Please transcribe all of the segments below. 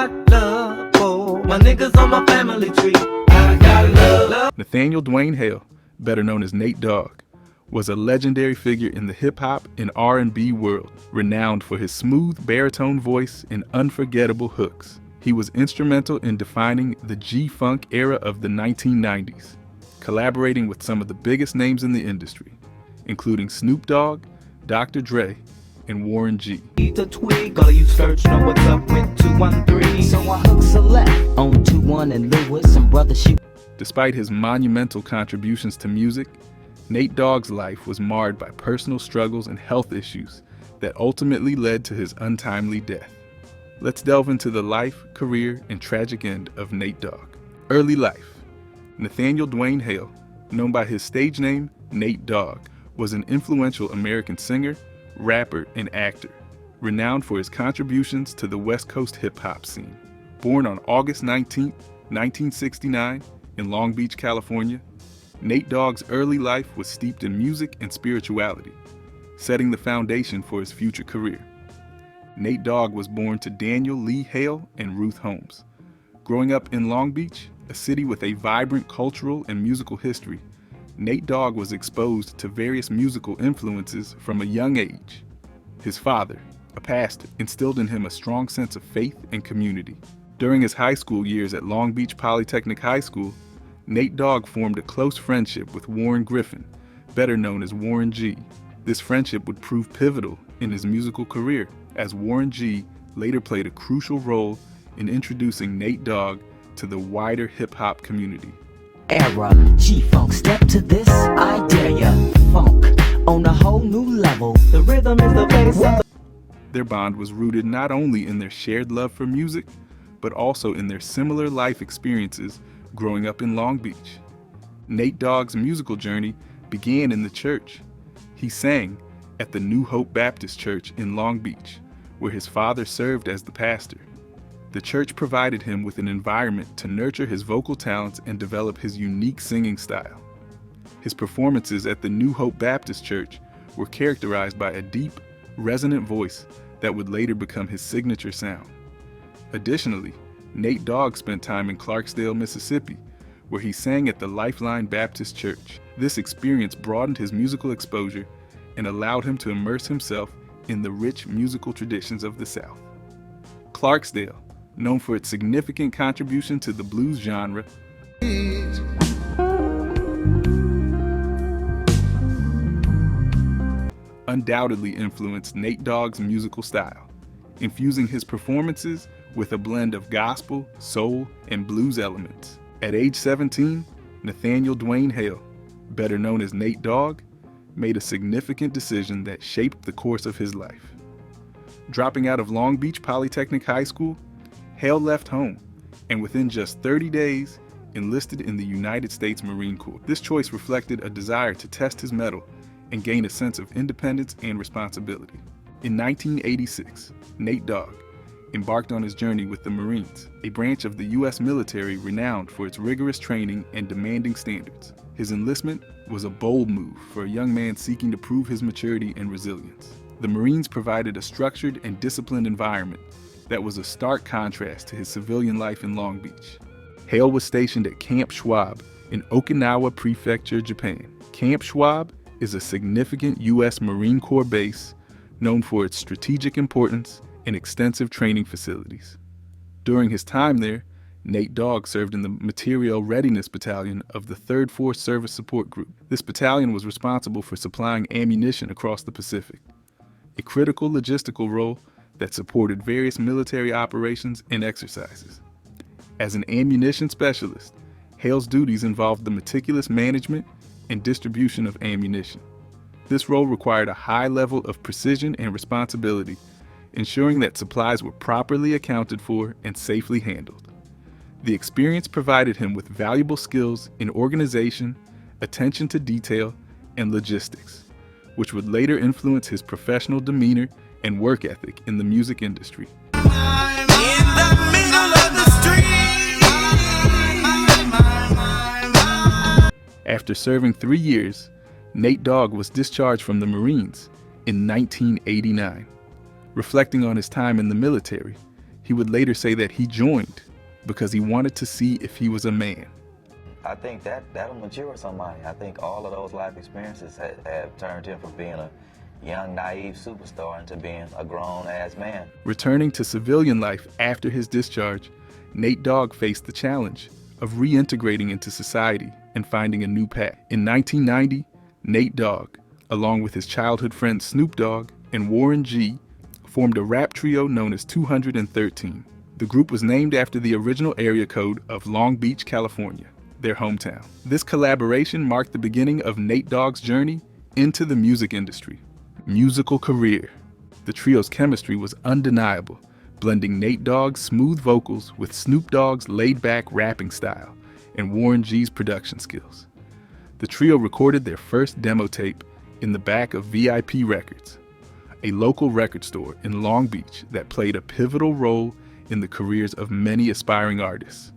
got love for my niggas on my family tree. I got love. Nathaniel Dwayne Hale, better known as Nate Dogg, was a legendary figure in the hip-hop and R&B world, renowned for his smooth baritone voice and unforgettable hooks. He was instrumental in defining the G-Funk era of the 1990s, collaborating with some of the biggest names in the industry, including Snoop Dogg, Dr. Dre, and Warren G. The twig, all of you search know what's up with 213. So I hook select on 21 and Lewis and Brother Shoot. Despite his monumental contributions to music, Nate Dogg's life was marred by personal struggles and health issues that ultimately led to his untimely death. Let's delve into the life, career, and tragic end of Nate Dogg. Early life. Nathaniel Dwayne Hale, known by his stage name Nate Dogg, was an influential American singer, rapper, and actor, renowned for his contributions to the West Coast hip-hop scene. Born on August 19, 1969, in Long Beach, California, Nate Dogg's early life was steeped in music and spirituality, setting the foundation for his future career. Nate Dogg was born to Daniel Lee Hale and Ruth Holmes. Growing up in Long Beach, a city with a vibrant cultural and musical history, Nate Dogg was exposed to various musical influences from a young age. His father, a pastor, instilled in him a strong sense of faith and community. During his high school years at Long Beach Polytechnic High School, Nate Dogg formed a close friendship with Warren Griffin, better known as Warren G. This friendship would prove pivotal in his musical career, as Warren G later played a crucial role in introducing Nate Dogg to the wider hip-hop community. Era, G-Funk, step to this, I dare ya. Funk, on a whole new level. The rhythm is the bass of the... Their bond was rooted not only in their shared love for music, but also in their similar life experiences growing up in Long Beach. Nate Dogg's musical journey began in the church. He sang at the New Hope Baptist Church in Long Beach, where his father served as the pastor. The church provided him with an environment to nurture his vocal talents and develop his unique singing style. His performances at the New Hope Baptist Church were characterized by a deep, resonant voice that would later become his signature sound. Additionally, Nate Dogg spent time in Clarksdale, Mississippi, where he sang at the Lifeline Baptist Church. This experience broadened his musical exposure and allowed him to immerse himself in the rich musical traditions of the South. Clarksdale, known for its significant contribution to the blues genre, undoubtedly influenced Nate Dogg's musical style, infusing his performances with a blend of gospel, soul, and blues elements. At age 17, Nathaniel Dwayne Hale, better known as Nate Dogg, made a significant decision that shaped the course of his life. Dropping out of Long Beach Polytechnic High School, Hale left home and within just 30 days enlisted in the United States Marine Corps. This choice reflected a desire to test his mettle and gain a sense of independence and responsibility. In 1986, Nate Dogg embarked on his journey with the Marines, a branch of the U.S. military renowned for its rigorous training and demanding standards. His enlistment was a bold move for a young man seeking to prove his maturity and resilience. The Marines provided a structured and disciplined environment that was a stark contrast to his civilian life in Long Beach. Hale was stationed at Camp Schwab in Okinawa Prefecture, Japan. Camp Schwab is a significant U.S. Marine Corps base known for its strategic importance and extensive training facilities. During his time there, Nate Dogg served in the Material Readiness Battalion of the 3rd Force Service Support Group. This battalion was responsible for supplying ammunition across the Pacific, a critical logistical role that supported various military operations and exercises. As an ammunition specialist, Hale's duties involved the meticulous management and distribution of ammunition. This role required a high level of precision and responsibility, ensuring that supplies were properly accounted for and safely handled. The experience provided him with valuable skills in organization, attention to detail, and logistics, which would later influence his professional demeanor and work ethic in the music industry. After serving 3 years, Nate Dogg was discharged from the Marines in 1989. Reflecting on his time in the military, He would later say that he joined because he wanted to see if he was a man. I think that'll mature somebody. I think all of those life experiences have turned him from being a young, naive superstar into being a grown-ass man. Returning to civilian life after his discharge, Nate Dogg faced the challenge of reintegrating into society and finding a new path. In 1990, Nate Dogg, along with his childhood friend Snoop Dogg and Warren G, formed a rap trio known as 213. The group was named after the original area code of Long Beach, California, their hometown. This collaboration marked the beginning of Nate Dogg's journey into the music industry. Musical career. The trio's chemistry was undeniable, blending Nate Dogg's smooth vocals with Snoop Dogg's laid-back rapping style and Warren G's production skills. The trio recorded their first demo tape in the back of VIP Records, a local record store in Long Beach that played a pivotal role in the careers of many aspiring artists.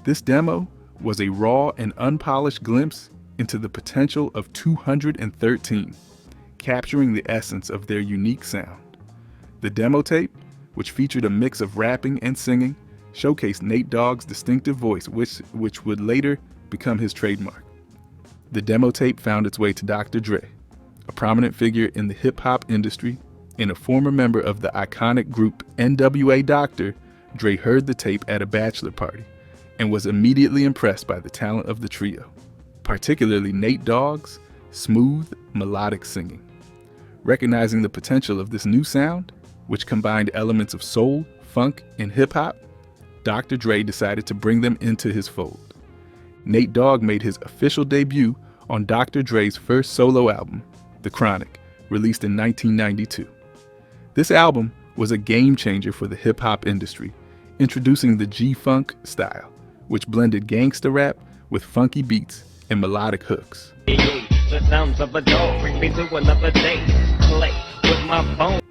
This demo was a raw and unpolished glimpse into the potential of 213, capturing the essence of their unique sound. The demo tape, which featured a mix of rapping and singing, showcased Nate Dogg's distinctive voice, which would later become his trademark. The demo tape found its way to Dr. Dre, a prominent figure in the hip-hop industry and a former member of the iconic group NWA Dr. Dre heard the tape at a bachelor party and was immediately impressed by the talent of the trio, particularly Nate Dogg's smooth, melodic singing. Recognizing the potential of this new sound, which combined elements of soul, funk, and hip-hop, Dr. Dre decided to bring them into his fold. Nate Dogg made his official debut on Dr. Dre's first solo album, The Chronic, released in 1992. This album was a game changer for the hip-hop industry, introducing the G-Funk style, which blended gangsta rap with funky beats and melodic hooks. The sounds of a dog bring me to another day. Play with my phone.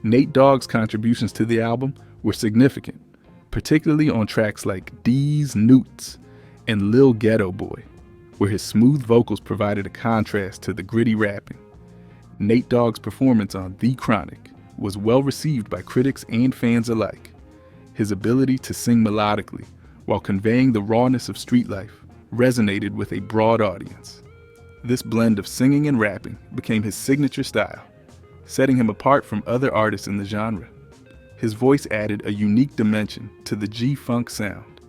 Nate Dogg's contributions to the album were significant, particularly on tracks like D's Newts and Lil Ghetto Boy, where his smooth vocals provided a contrast to the gritty rapping. Nate Dogg's performance on The Chronic was well received by critics and fans alike. His ability to sing melodically while conveying the rawness of street life resonated with a broad audience. This blend of singing and rapping became his signature style, setting him apart from other artists in the genre. His voice added a unique dimension to the G-Funk sound,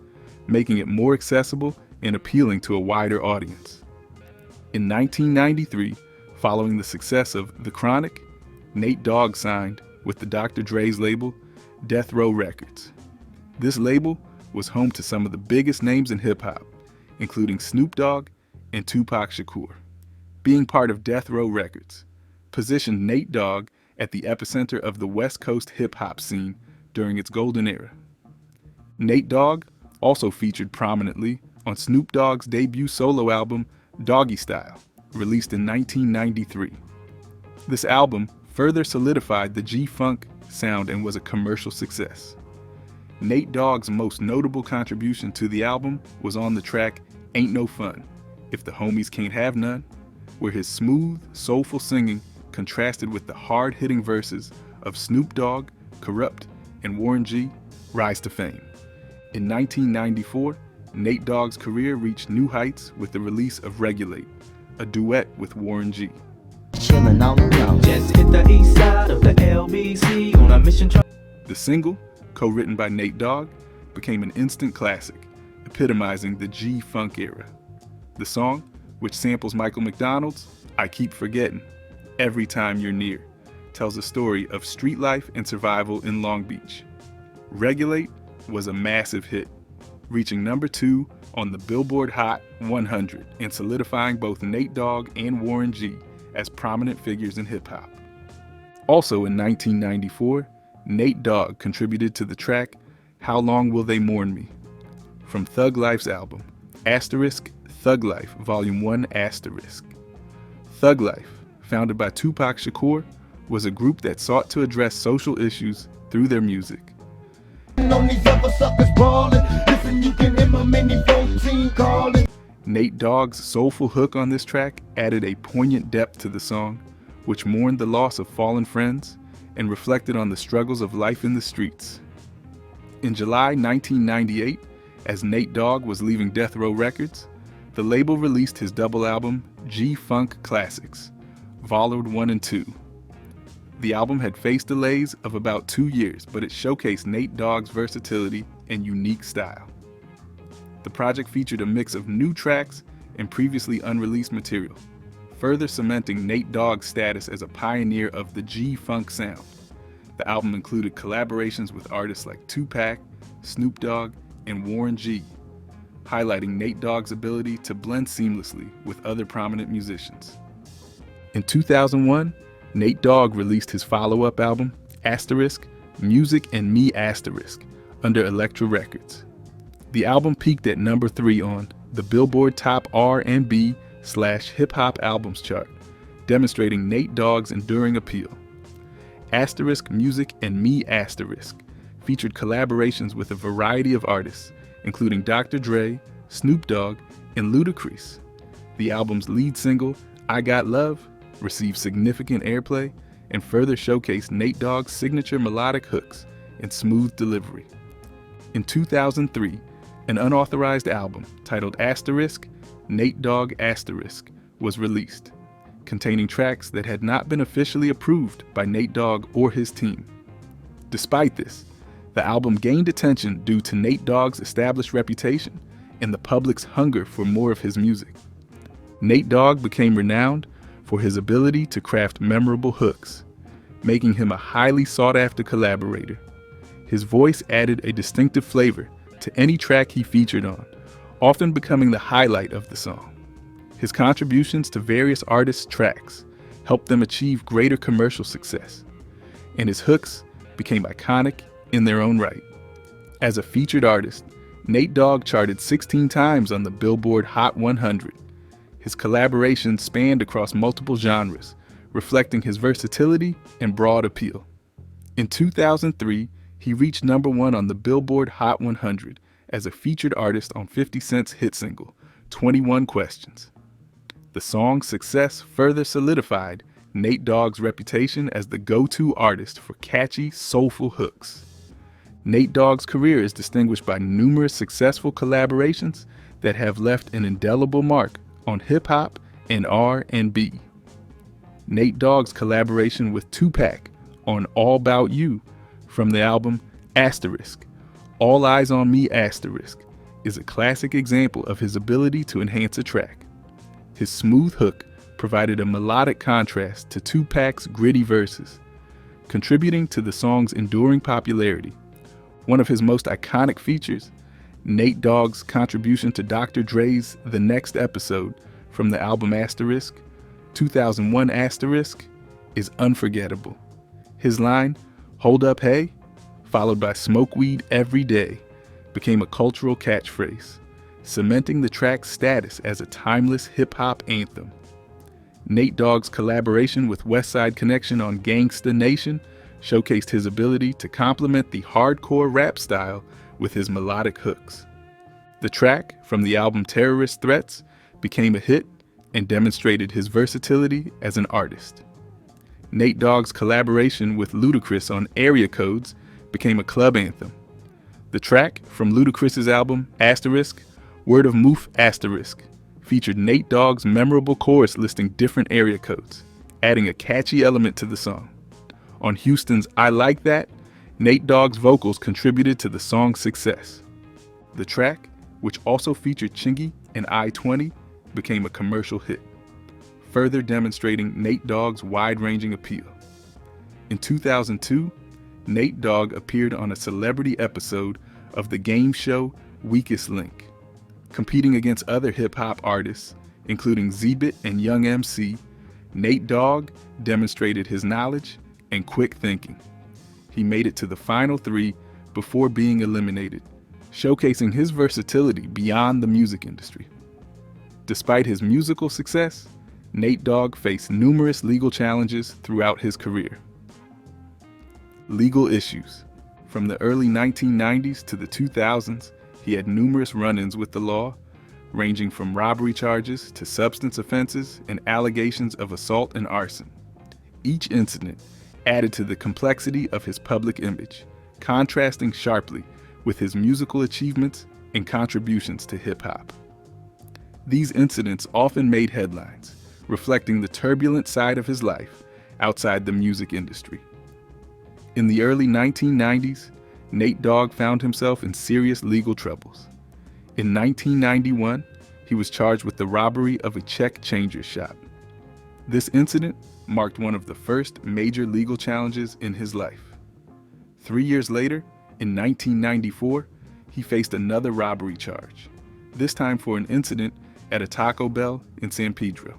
making it more accessible and appealing to a wider audience. In 1993, following the success of The Chronic, Nate Dogg signed with the Dr. Dre's label, Death Row Records. This label was home to some of the biggest names in hip-hop, including Snoop Dogg and Tupac Shakur. Being part of Death Row Records positioned Nate Dogg at the epicenter of the West Coast hip-hop scene during its golden era. Nate Dogg also featured prominently on Snoop Dogg's debut solo album, Doggy Style, released in 1993. This album further solidified the G-Funk sound and was a commercial success. Nate Dogg's most notable contribution to the album was on the track Ain't No Fun, If the Homies Can't Have None, where his smooth, soulful singing contrasted with the hard-hitting verses of Snoop Dogg, Corrupt, and Warren G rise to fame. In 1994, Nate Dogg's career reached new heights with the release of Regulate, a duet with Warren G. Chillin' all alone. Just hit the east side of the LBC on a mission. The single, co-written by Nate Dogg, became an instant classic, epitomizing the G-Funk era. The song, which samples Michael McDonald's I Keep Forgetting, Every Time You're Near, tells a story of street life and survival in Long Beach. Regulate was a massive hit, reaching number 2 on the Billboard Hot 100 and solidifying both Nate Dogg and Warren G as prominent figures in hip-hop. Also in 1994, Nate Dogg contributed to the track How Long Will They Mourn Me? From Thug Life's album, Thug Life Volume 1 Thug Life, founded by Tupac Shakur, was a group that sought to address social issues through their music. Nate Dogg's soulful hook on this track added a poignant depth to the song, which mourned the loss of fallen friends and reflected on the struggles of life in the streets. In July 1998, as Nate Dogg was leaving Death Row Records, the label released his double album, G-Funk Classics, Volume 1 and 2. The album had faced delays of about 2 years, but it showcased Nate Dogg's versatility and unique style. The project featured a mix of new tracks and previously unreleased material, further cementing Nate Dogg's status as a pioneer of the G-Funk sound. The album included collaborations with artists like Tupac, Snoop Dogg, and Warren G, highlighting Nate Dogg's ability to blend seamlessly with other prominent musicians. In 2001, Nate Dogg released his follow-up album, Asterisk, Music and Me Asterisk, under Elektra Records. The album peaked at number 3 on the Billboard Top R&B/Hip Hop Albums chart, demonstrating Nate Dogg's enduring appeal. Asterisk, Music and Me Asterisk featured collaborations with a variety of artists, including Dr. Dre, Snoop Dogg, and Ludacris. The album's lead single, I Got Love, received significant airplay and further showcased Nate Dogg's signature melodic hooks and smooth delivery. In 2003, an unauthorized album titled Asterisk, Nate Dogg Asterisk was released, containing tracks that had not been officially approved by Nate Dogg or his team. Despite this, the album gained attention due to Nate Dogg's established reputation and the public's hunger for more of his music. Nate Dogg became renowned for his ability to craft memorable hooks, making him a highly sought-after collaborator. His voice added a distinctive flavor to any track he featured on, often becoming the highlight of the song. His contributions to various artists' tracks helped them achieve greater commercial success, and his hooks became iconic in their own right. As a featured artist, Nate Dogg charted 16 times on the Billboard Hot 100. His collaborations spanned across multiple genres, reflecting his versatility and broad appeal. In 2003, he reached number 1 on the Billboard Hot 100 as a featured artist on 50 Cent's hit single, 21 Questions. The song's success further solidified Nate Dogg's reputation as the go-to artist for catchy, soulful hooks. Nate Dogg's career is distinguished by numerous successful collaborations that have left an indelible mark on hip-hop and R&B. Nate Dogg's collaboration with Tupac on All About You from the album Asterisk, All Eyes on Me Asterisk, is a classic example of his ability to enhance a track. His smooth hook provided a melodic contrast to Tupac's gritty verses, contributing to the song's enduring popularity. One of his most iconic features, Nate Dogg's contribution to Dr. Dre's The Next Episode from the album Asterisk, 2001 Asterisk, is unforgettable. His line, "Hold up, hey," followed by "Smoke weed every day," became a cultural catchphrase, cementing the track's status as a timeless hip-hop anthem. Nate Dogg's collaboration with Westside Connection on Gangsta Nation showcased his ability to complement the hardcore rap style with his melodic hooks. The track from the album Terrorist Threats became a hit and demonstrated his versatility as an artist. Nate Dogg's collaboration with Ludacris on Area Codes became a club anthem. The track from Ludacris's album Asterisk, Word of Moof Asterisk, featured Nate Dogg's memorable chorus listing different area codes, adding a catchy element to the song. On Houston's I Like That, Nate Dogg's vocals contributed to the song's success. The track, which also featured Chingy and I-20, became a commercial hit, further demonstrating Nate Dogg's wide-ranging appeal. In 2002, Nate Dogg appeared on a celebrity episode of the game show Weakest Link. Competing against other hip-hop artists, including Zbit and Young MC, Nate Dogg demonstrated his knowledge and quick thinking. He made it to the final 3 before being eliminated, showcasing his versatility beyond the music industry. Despite his musical success, Nate Dogg faced numerous legal challenges throughout his career. Legal issues. From the early 1990s to the 2000s, he had numerous run-ins with the law, ranging from robbery charges to substance offenses and allegations of assault and arson. Each incident added to the complexity of his public image, contrasting sharply with his musical achievements and contributions to hip-hop. These incidents often made headlines, reflecting the turbulent side of his life outside the music industry. In the early 1990s, Nate Dogg found himself in serious legal troubles. In 1991, he was charged with the robbery of a check changer shop. This incident marked one of the first major legal challenges in his life. 3 years later, in 1994, he faced another robbery charge, this time for an incident at a Taco Bell in San Pedro.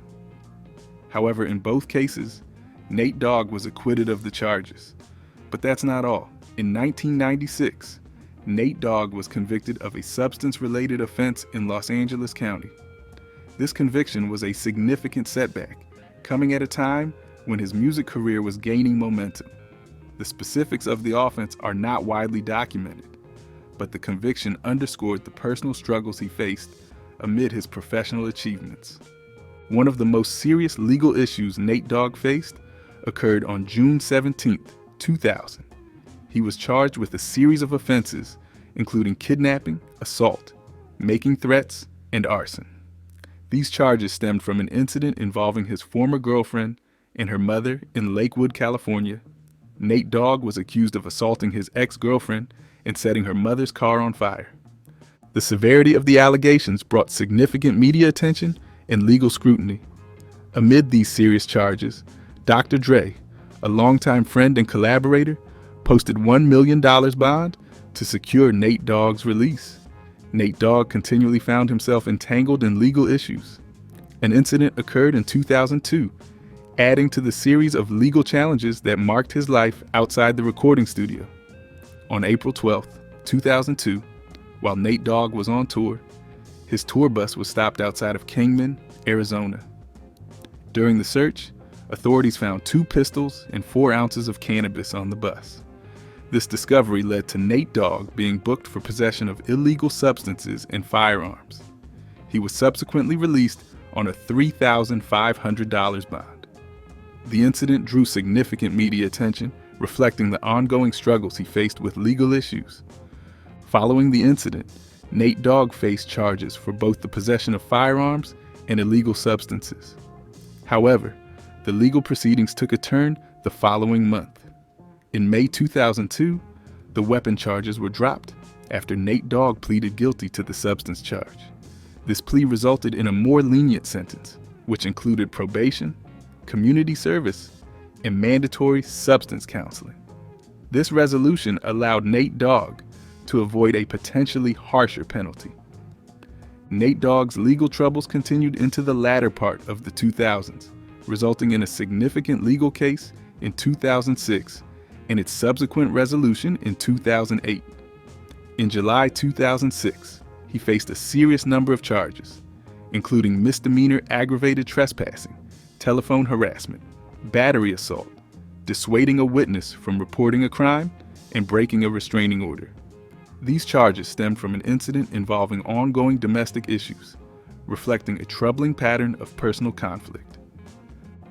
However, in both cases, Nate Dogg was acquitted of the charges. But that's not all. In 1996, Nate Dogg was convicted of a substance-related offense in Los Angeles County. This conviction was a significant setback, coming at a time when his music career was gaining momentum. The specifics of the offense are not widely documented, but the conviction underscored the personal struggles he faced amid his professional achievements. One of the most serious legal issues Nate Dogg faced occurred on June 17, 2000. He was charged with a series of offenses, including kidnapping, assault, making threats, and arson. These charges stemmed from an incident involving his former girlfriend and her mother in Lakewood, California. Nate Dogg was accused of assaulting his ex-girlfriend and setting her mother's car on fire. The severity of the allegations brought significant media attention and legal scrutiny. Amid these serious charges, Dr. Dre, a longtime friend and collaborator, posted $1 million bond to secure Nate Dogg's release. Nate Dogg continually found himself entangled in legal issues. An incident occurred in 2002, adding to the series of legal challenges that marked his life outside the recording studio. On April 12, 2002, while Nate Dogg was on tour, his tour bus was stopped outside of Kingman, Arizona. During the search, authorities found 2 pistols and 4 ounces of cannabis on the bus. This discovery led to Nate Dogg being booked for possession of illegal substances and firearms. He was subsequently released on a $3,500 bond. The incident drew significant media attention, reflecting the ongoing struggles he faced with legal issues. Following the incident, Nate Dogg faced charges for both the possession of firearms and illegal substances. However, the legal proceedings took a turn the following month. In May 2002, the weapon charges were dropped after Nate Dogg pleaded guilty to the substance charge. This plea resulted in a more lenient sentence, which included probation, community service, and mandatory substance counseling. This resolution allowed Nate Dogg to avoid a potentially harsher penalty. Nate Dogg's legal troubles continued into the latter part of the 2000s, resulting in a significant legal case in 2006 and its subsequent resolution in 2008. In July 2006, he faced a serious number of charges, including misdemeanor aggravated trespassing, telephone harassment, battery assault, dissuading a witness from reporting a crime, and breaking a restraining order. These charges stemmed from an incident involving ongoing domestic issues, reflecting a troubling pattern of personal conflict.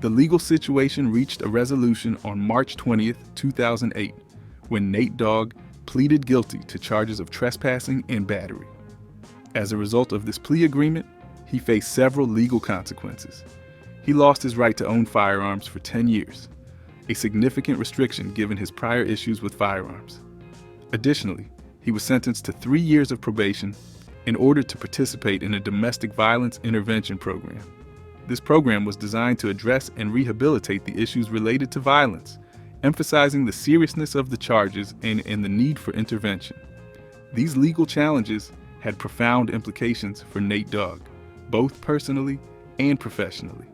The legal situation reached a resolution on March 20th, 2008, when Nate Dogg pleaded guilty to charges of trespassing and battery. As a result of this plea agreement, he faced several legal consequences. He lost his right to own firearms for 10 years, a significant restriction given his prior issues with firearms. Additionally, he was sentenced to 3 years of probation in order to participate in a domestic violence intervention program. This program was designed to address and rehabilitate the issues related to violence, emphasizing the seriousness of the charges and the need for intervention. These legal challenges had profound implications for Nate Dogg, both personally and professionally.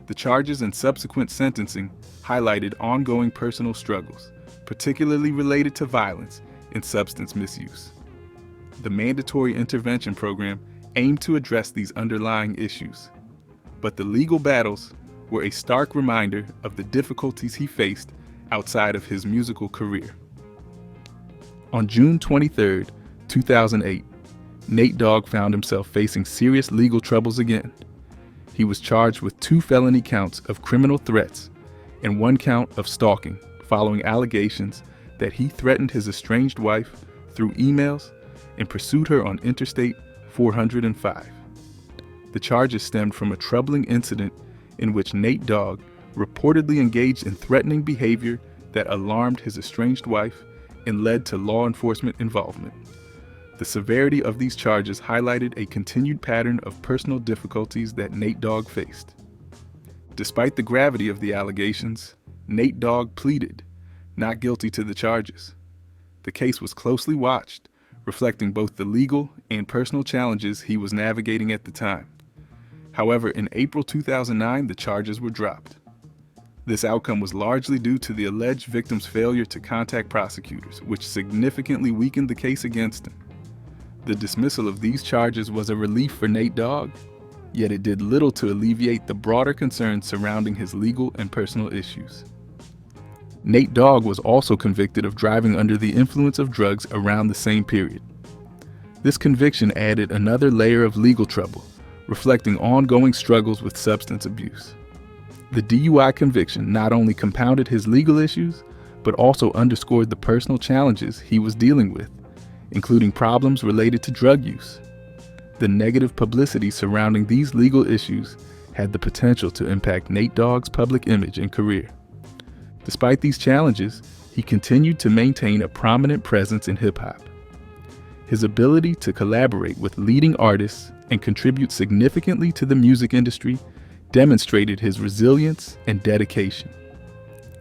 The charges and subsequent sentencing highlighted ongoing personal struggles, particularly related to violence and substance misuse. The mandatory intervention program aimed to address these underlying issues, but the legal battles were a stark reminder of the difficulties he faced outside of his musical career. On June 23, 2008, Nate Dogg found himself facing serious legal troubles again. He was charged with 2 felony counts of criminal threats and 1 count of stalking following allegations that he threatened his estranged wife through emails and pursued her on Interstate 405. The charges stemmed from a troubling incident in which Nate Dogg reportedly engaged in threatening behavior that alarmed his estranged wife and led to law enforcement involvement. The severity of these charges highlighted a continued pattern of personal difficulties that Nate Dogg faced. Despite the gravity of the allegations, Nate Dogg pleaded not guilty to the charges. The case was closely watched, reflecting both the legal and personal challenges he was navigating at the time. However, in April 2009, the charges were dropped. This outcome was largely due to the alleged victim's failure to contact prosecutors, which significantly weakened the case against him. The dismissal of these charges was a relief for Nate Dogg, yet it did little to alleviate the broader concerns surrounding his legal and personal issues. Nate Dogg was also convicted of driving under the influence of drugs around the same period. This conviction added another layer of legal trouble, reflecting ongoing struggles with substance abuse. The DUI conviction not only compounded his legal issues, but also underscored the personal challenges he was dealing with, including problems related to drug use. The negative publicity surrounding these legal issues had the potential to impact Nate Dogg's public image and career. Despite these challenges, he continued to maintain a prominent presence in hip-hop. His ability to collaborate with leading artists and contribute significantly to the music industry demonstrated his resilience and dedication.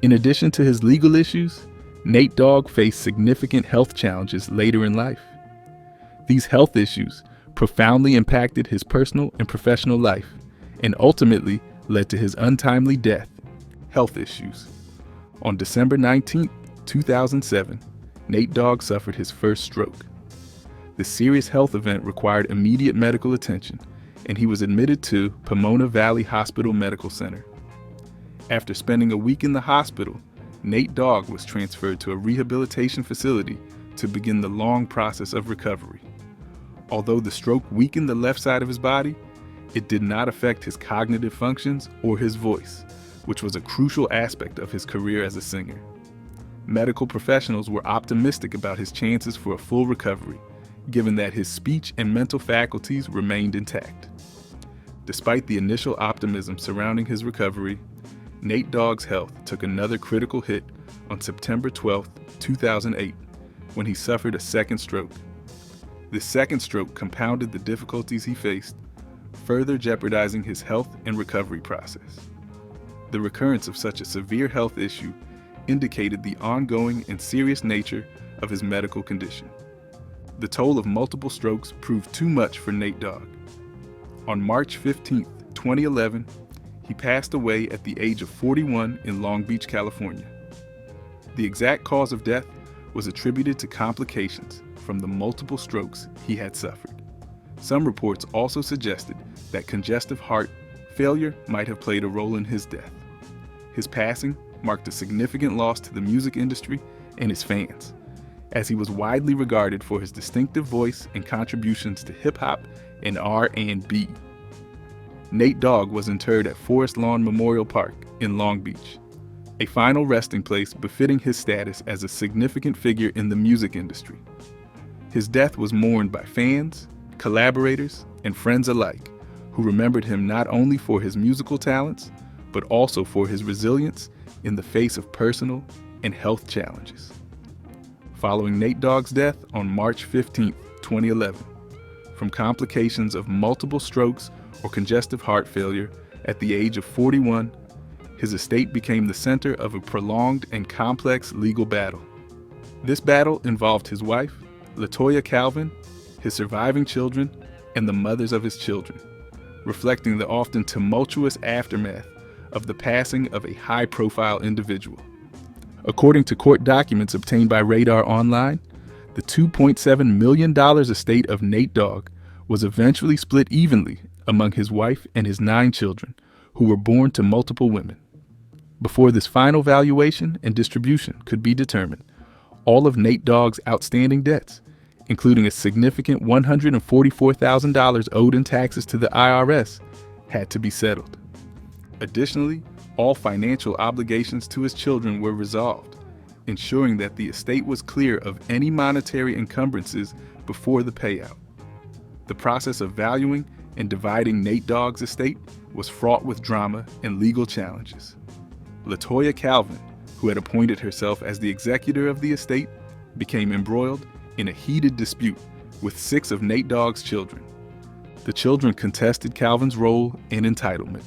In addition to his legal issues, Nate Dogg faced significant health challenges later in life. These health issues profoundly impacted his personal and professional life and ultimately led to his untimely death. Health issues. On December 19, 2007, Nate Dogg suffered his first stroke. This serious health event required immediate medical attention, and he was admitted to Pomona Valley Hospital Medical Center. After spending a week in the hospital, Nate Dogg was transferred to a rehabilitation facility to begin the long process of recovery. Although the stroke weakened the left side of his body, it did not affect his cognitive functions or his voice, which was a crucial aspect of his career as a singer. Medical professionals were optimistic about his chances for a full recovery, given that his speech and mental faculties remained intact. Despite the initial optimism surrounding his recovery, Nate Dogg's health took another critical hit on September 12, 2008, when he suffered a second stroke. This second stroke compounded the difficulties he faced, further jeopardizing his health and recovery process. The recurrence of such a severe health issue indicated the ongoing and serious nature of his medical condition. The toll of multiple strokes proved too much for Nate Dogg. On March 15, 2011, he passed away at the age of 41 in Long Beach, California. The exact cause of death was attributed to complications from the multiple strokes he had suffered. Some reports also suggested that congestive heart failure might have played a role in his death. His passing marked a significant loss to the music industry and his fans, as he was widely regarded for his distinctive voice and contributions to hip-hop and R&B. Nate Dogg was interred at Forest Lawn Memorial Park in Long Beach, a final resting place befitting his status as a significant figure in the music industry. His death was mourned by fans, collaborators, and friends alike, who remembered him not only for his musical talents, but also for his resilience in the face of personal and health challenges. Following Nate Dogg's death on March 15, 2011, from complications of multiple strokes or congestive heart failure at the age of 41, his estate became the center of a prolonged and complex legal battle. This battle involved his wife, LaToya Calvin, his surviving children, and the mothers of his children, reflecting the often tumultuous aftermath of the passing of a high-profile individual. According to court documents obtained by Radar Online, the $2.7 million estate of Nate Dogg was eventually split evenly among his wife and his 9 children, who were born to multiple women. Before this final valuation and distribution could be determined, all of Nate Dogg's outstanding debts, including a significant $144,000 owed in taxes to the IRS, had to be settled. Additionally, all financial obligations to his children were resolved, ensuring that the estate was clear of any monetary encumbrances before the payout. The process of valuing and dividing Nate Dogg's estate was fraught with drama and legal challenges. LaToya Calvin, who had appointed herself as the executor of the estate, became embroiled in a heated dispute with 6 of Nate Dogg's children. The children contested Calvin's role and entitlement,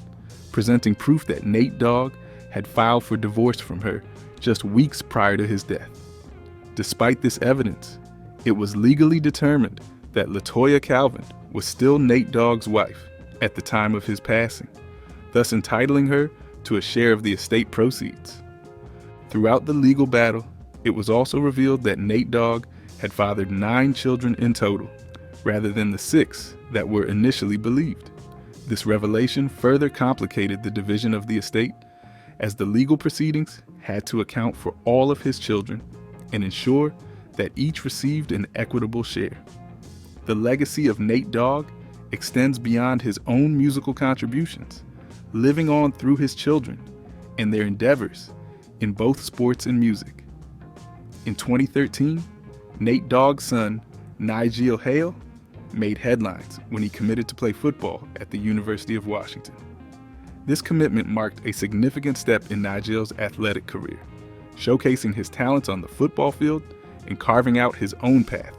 presenting proof that Nate Dogg had filed for divorce from her just weeks prior to his death. Despite this evidence, it was legally determined that LaToya Calvin was still Nate Dogg's wife at the time of his passing, thus entitling her to a share of the estate proceeds. Throughout the legal battle, it was also revealed that Nate Dogg had fathered 9 children in total, rather than the 6 that were initially believed. This revelation further complicated the division of the estate, as the legal proceedings had to account for all of his children and ensure that each received an equitable share. The legacy of Nate Dogg extends beyond his own musical contributions, living on through his children and their endeavors in both sports and music. In 2013, Nate Dogg's son, Nigel Hale, made headlines when he committed to play football at the University of Washington. This commitment marked a significant step in Nigel's athletic career, showcasing his talents on the football field and carving out his own path,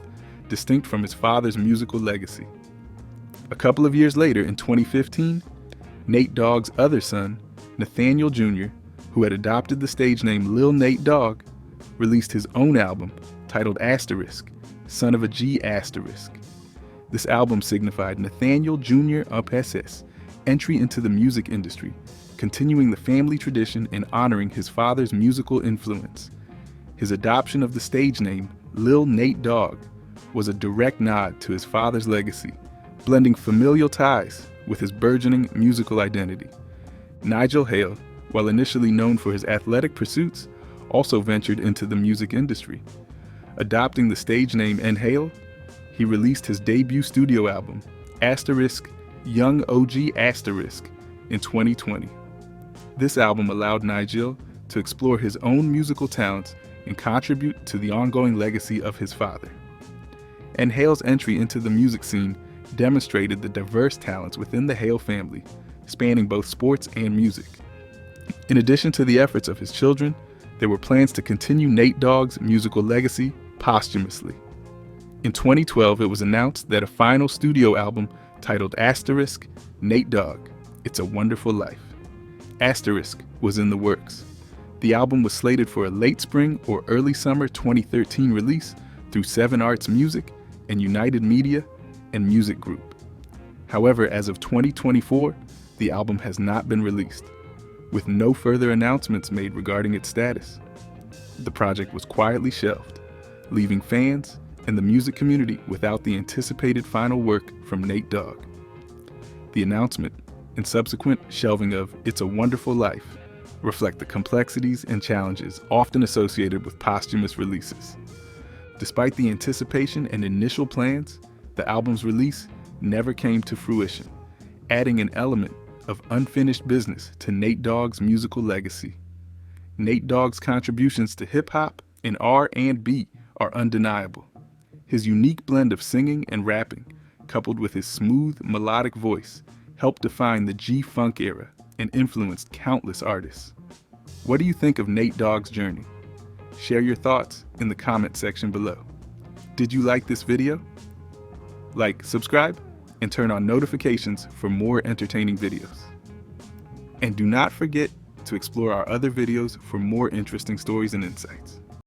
distinct from his father's musical legacy. A couple of years later, in 2015, Nate Dogg's other son, Nathaniel Jr., who had adopted the stage name Lil Nate Dogg, released his own album titled Asterisk, Son of a G Asterisk. This album signified Nathaniel Jr. Up's entry into the music industry, continuing the family tradition and honoring his father's musical influence. His adoption of the stage name Lil Nate Dogg was a direct nod to his father's legacy, blending familial ties with his burgeoning musical identity. Nigel Hale, while initially known for his athletic pursuits, also ventured into the music industry. Adopting the stage name Hale, he released his debut studio album, Asterisk, Young OG Asterisk, in 2020. This album allowed Nigel to explore his own musical talents and contribute to the ongoing legacy of his father. And Hale's entry into the music scene demonstrated the diverse talents within the Hale family, spanning both sports and music. In addition to the efforts of his children, there were plans to continue Nate Dogg's musical legacy posthumously. In 2012, it was announced that a final studio album titled Asterisk, Nate Dogg, It's a Wonderful Life. Asterisk was in the works. The album was slated for a late spring or early summer 2013 release through 7 Arts Music and United Media and Music Group. However, as of 2024, the album has not been released, with no further announcements made regarding its status. The project was quietly shelved, leaving fans and the music community without the anticipated final work from Nate Dogg. The announcement and subsequent shelving of It's a Wonderful Life reflect the complexities and challenges often associated with posthumous releases. Despite the anticipation and initial plans, the album's release never came to fruition, adding an element of unfinished business to Nate Dogg's musical legacy. Nate Dogg's contributions to hip-hop and R&B are undeniable. His unique blend of singing and rapping, coupled with his smooth, melodic voice, helped define the G-Funk era and influenced countless artists. What do you think of Nate Dogg's journey? Share your thoughts in the comment section below. Did you like this video? Like, subscribe, and turn on notifications for more entertaining videos. And do not forget to explore our other videos for more interesting stories and insights.